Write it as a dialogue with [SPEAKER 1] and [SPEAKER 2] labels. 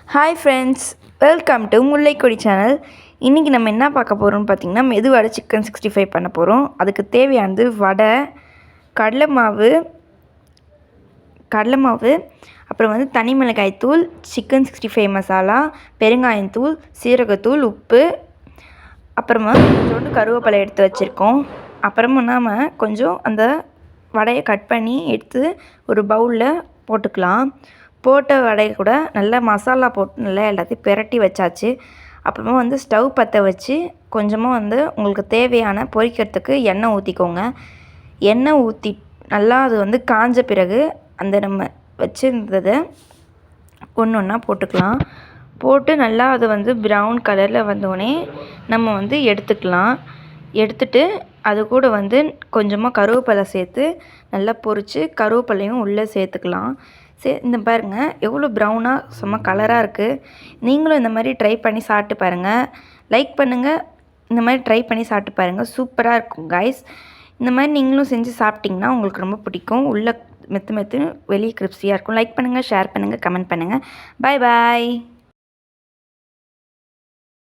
[SPEAKER 1] Hi friends, welcome to Mullaikodi channel. இன்றைக்கி நம்ம என்ன பார்க்க போகிறோம்னு பார்த்திங்கன்னா, மெதுவடை சிக்கன் 65 பண்ண போகிறோம். அதுக்கு தேவையானது வடை, கடலை மாவு, அப்புறம் வந்து தனி மிளகாய் தூள், சிக்கன் 65 மசாலா, பெருங்காயத்தூள், சீரகத்தூள், உப்பு, அப்புறமா கொஞ்சோண்டு கருவேப்பிலை எடுத்து வச்சுருக்கோம். அப்புறமா நாம் கொஞ்சம் அந்த வடையை கட் பண்ணி எடுத்து ஒரு பவுலில் போட்டுக்கலாம். போட்ட வடை கூட நல்லா மசாலா போட்டு நல்லா எல்லாத்தையும் பிரட்டி வச்சாச்சு. அப்புறமா வந்து ஸ்டவ் பற்ற வச்சு கொஞ்சமாக வந்து உங்களுக்கு தேவையான பொரிக்கிறதுக்கு எண்ணெய் ஊற்றிக்கோங்க. எண்ணெய் ஊற்றி நல்லா அது வந்து காஞ்ச பிறகு அந்த நம்ம வச்சுருந்ததை ஒன்று ஒன்றா போட்டுக்கலாம். போட்டு நல்லா அது வந்து ப்ரௌன் கலரில் வந்தோடனே நம்ம வந்து எடுத்துட்டு அது கூட வந்து கொஞ்சமாக கருவேப்பிலை சேர்த்து நல்லா பொரித்து கருவேப்பிலையும் உள்ளே சேர்த்துக்கலாம். இந்த பாருங்கள் எவ்வளோ ப்ரௌனாக செம்ம கலராக இருக்குது. நீங்களும் இந்த மாதிரி ட்ரை பண்ணி சாப்பிட்டு பாருங்கள். லைக் பண்ணுங்கள். இந்த மாதிரி ட்ரை பண்ணி சாப்பிட்டு பாருங்கள். சூப்பராக இருக்கும் கைஸ். இந்த மாதிரி நீங்களும் செஞ்சு சாப்பிட்டிங்கன்னா உங்களுக்கு ரொம்ப பிடிக்கும். உள்ளே மெத்து வெளியே கிரிப்ஸியாக இருக்கும். லைக் பண்ணுங்கள், ஷேர் பண்ணுங்கள், கமெண்ட் பண்ணுங்கள். பாய் பாய்.